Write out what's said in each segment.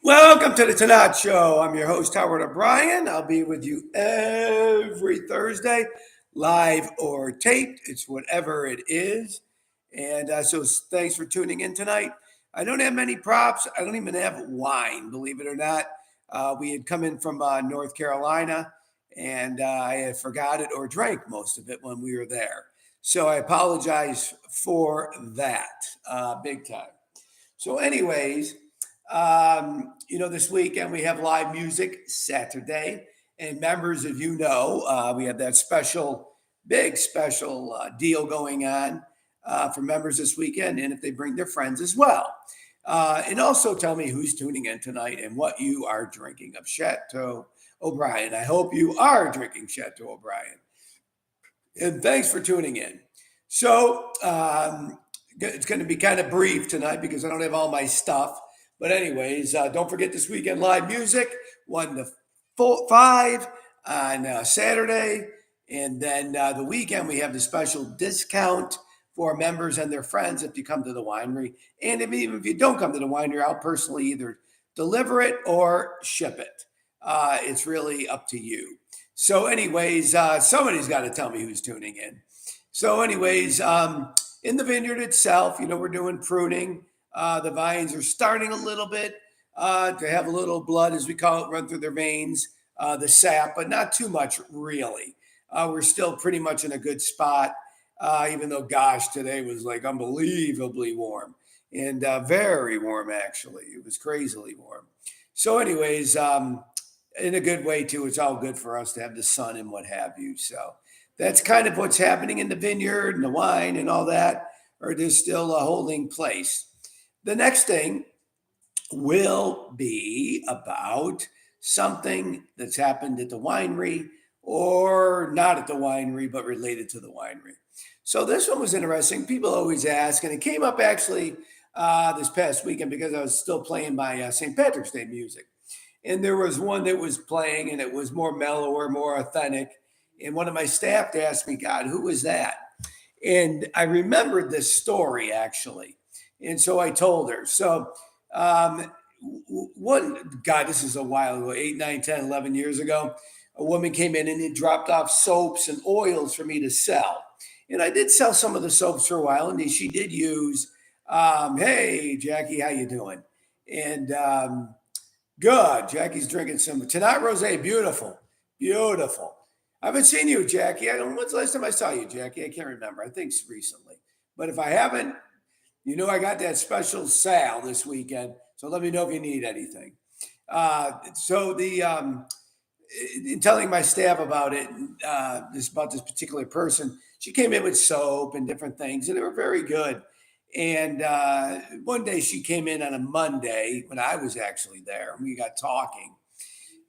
Welcome to the Tannat Show. I'm your host, Howard O'Brien. I'll be with you every Thursday, live or taped. It's whatever it is. And so thanks for tuning in tonight. I don't have many props. I don't even have wine, believe it or not. We had come in from North Carolina, and I had forgot it or drank most of it when we were there. So I apologize for that big time. So, anyways, this weekend we have live music Saturday, and members of we have that big special deal going on for members this weekend, and if they bring their friends as well. And also tell me who's tuning in tonight and what you are drinking of Chateau O'Brien. I hope you are drinking Chateau O'Brien. And thanks for tuning in. So it's going to be kind of brief tonight because I don't have all my stuff. But anyways, don't forget this weekend live music, 1 to 5 on Saturday. And then the weekend we have the special discount for members and their friends if you come to the winery. And even if you don't come to the winery, I'll personally either deliver it or ship it. It's really up to you. So anyways, somebody's got to tell me who's tuning in. So anyways, in the vineyard itself, we're doing pruning. The vines are starting a little bit to have a little blood, as we call it, run through their veins, the sap, but not too much really. We're still pretty much in a good spot, even though, gosh, today was like unbelievably warm and very warm, actually. It was crazily warm. So anyways, in a good way, too. It's all good for us to have the sun and what have you. So that's kind of what's happening in the vineyard and the wine and all that, or just still holding place. The next thing will be about something that's happened at the winery or not at the winery, but related to the winery. So this one was interesting. People always ask, and it came up actually this past weekend because I was still playing my St. Patrick's Day music. And there was one that was playing and it was more mellower, more authentic. And one of my staff asked me, God, who was that? And I remembered this story actually. And so I told her. So this is a while ago, 8, 9, 10, 11 years ago, a woman came in and it dropped off soaps and oils for me to sell. And I did sell some of the soaps for a while. And she did use, hey, Jackie, how you doing? And good. Jackie's drinking some Tannat Rosé. Beautiful. Beautiful. I haven't seen you, Jackie. When's the last time I saw you, Jackie? I can't remember. I think it's recently. But if I haven't, I got that special sale this weekend. So let me know if you need anything. In telling my staff about it, about this particular person, she came in with soap and different things, and they were very good. And one day she came in on a Monday when I was actually there, and we got talking.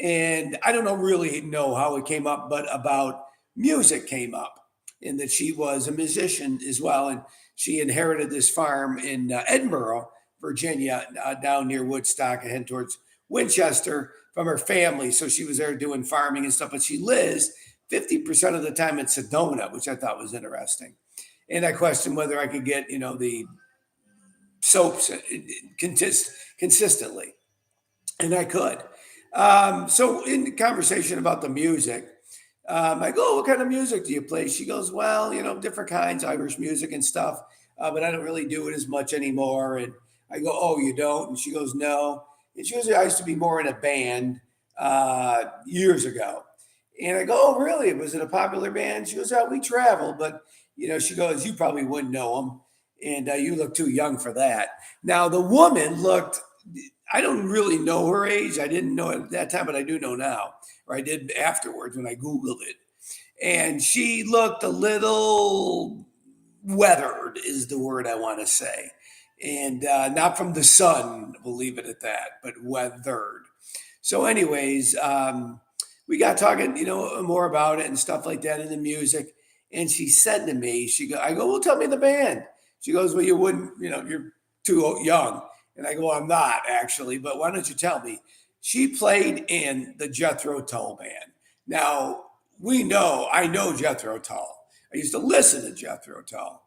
And I don't really know how it came up, but about music came up, and that she was a musician as well. And she inherited this farm in Edinburgh, Virginia, down near Woodstock, and head towards Winchester from her family. So she was there doing farming and stuff, but she lives 50% of the time in Sedona, which I thought was interesting. And I questioned whether I could get, the soaps consistently. And I could. So in the conversation about the music, I go, oh, what kind of music do you play? She goes, well, different kinds, Irish music and stuff, but I don't really do it as much anymore. And I go, oh, you don't? And she goes, no. And she goes, I used to be more in a band years ago. And I go, oh, really? Was it a popular band? She goes, oh, we travel, but she goes, you probably wouldn't know them, and you look too young for that. Now the woman looked. I don't really know her age. I didn't know it at that time, but I do know now, or I did afterwards when I Googled it. And she looked a little weathered, is the word I want to say. And not from the sun, believe it at that, but weathered. So, anyways, we got talking, more about it and stuff like that in the music. And she said to me, I go, well, tell me the band. She goes, well, you wouldn't, you're too young. And I go, I'm not actually, but why don't you tell me? She played in the Jethro Tull band. Now, I know Jethro Tull. I used to listen to Jethro Tull,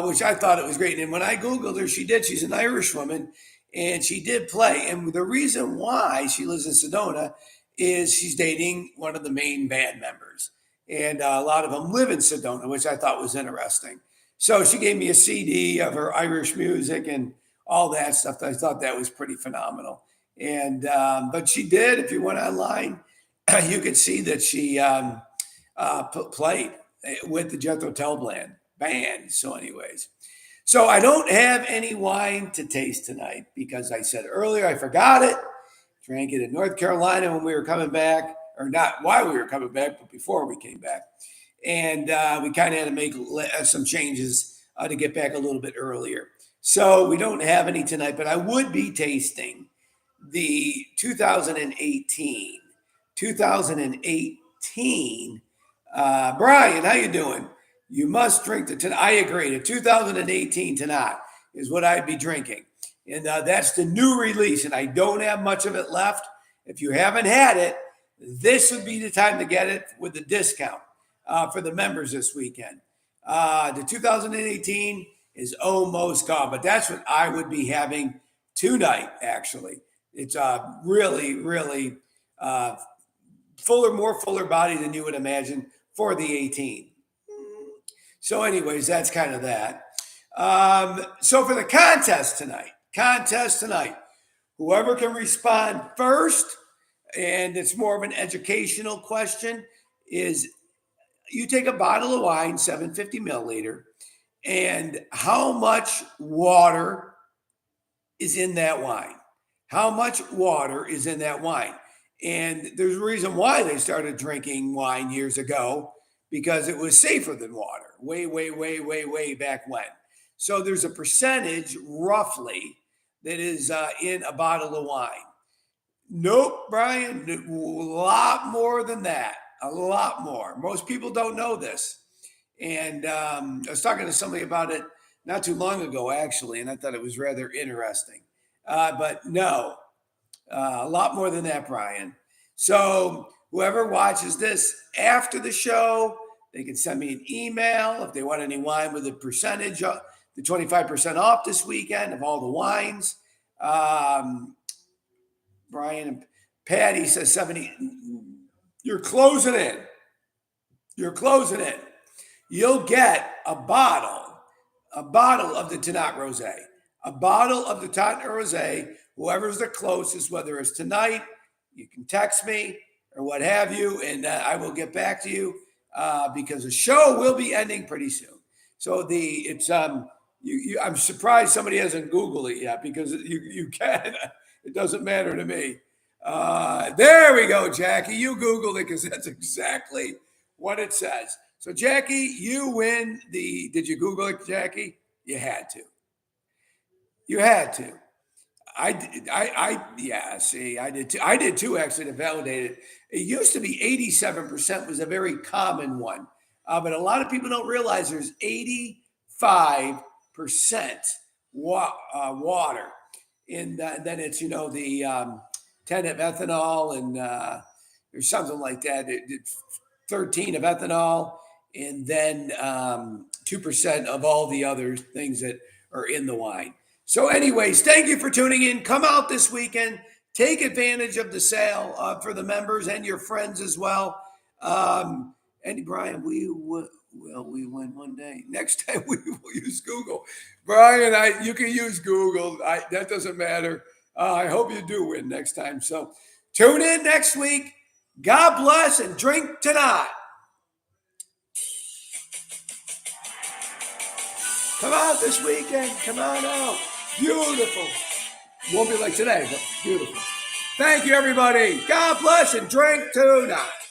which I thought it was great. And when I Googled her, she's an Irish woman, and she did play. And the reason why she lives in Sedona is she's dating one of the main band members. And a lot of them live in Sedona, which I thought was interesting. So she gave me a CD of her Irish music and all that stuff. I thought that was pretty phenomenal. And but she did. If you went online, you could see that she played with the Jethro Tull band. So, anyways, so I don't have any wine to taste tonight because I said earlier I forgot it. Drank it in North Carolina when we were coming back, or not while we were coming back, but before we came back. And we kind of had to make some changes to get back a little bit earlier. So we don't have any tonight, but I would be tasting the 2018. Brian, how you doing? You must drink the Tannat. I agree. The 2018 Tannat is what I'd be drinking. And that's the new release, and I don't have much of it left. If you haven't had it, this would be the time to get it with the discount for the members this weekend. The 2018 is almost gone, but that's what I would be having tonight, actually. It's really, really more fuller body than you would imagine for the 18. So anyways, that's kind of that. So for the contest tonight, whoever can respond first, and it's more of an educational question, is you take a bottle of wine, 750 milliliter, and how much water is in that wine? How much water is in that wine? And there's a reason why they started drinking wine years ago, because it was safer than water, way back when. So there's a percentage roughly that is in a bottle of wine. Nope, Brian, a lot more than that. A lot more. Most people don't know this. And I was talking to somebody about it not too long ago, actually, and I thought it was rather interesting. But no, a lot more than that, Brian. So whoever watches this after the show, they can send me an email if they want any wine with a percentage, the 25% off this weekend of all the wines. Brian and Patty says 70. You're closing in. You'll get a bottle of the Tannat Rosé. A bottle of the Tannat Rosé, whoever's the closest, whether it's tonight, you can text me or what have you, and I will get back to you because the show will be ending pretty soon. So I'm surprised somebody hasn't Googled it yet, because you can. It doesn't matter to me. There we go, Jackie. You Googled it because that's exactly what it says. So, Jackie, you win did you Google it, Jackie? You had to. I did too. I did too, actually, to validate it. It used to be 87% was a very common one. But a lot of people don't realize there's 85% water. And then it's, the 10 of ethanol and or something like that. 13 of ethanol, and then 2% of all the other things that are in the wine. So anyways, thank you for tuning in. Come out this weekend. Take advantage of the sale for the members and your friends as well. Andy Brian, we win one day. Next time we will use Google. Brian, you can use Google. That doesn't matter. I hope you do win next time. So tune in next week. God bless and drink Tannat. Come out this weekend. Come on out. Beautiful. Won't be like today, but beautiful. Thank you, everybody. God bless and drink Tannat.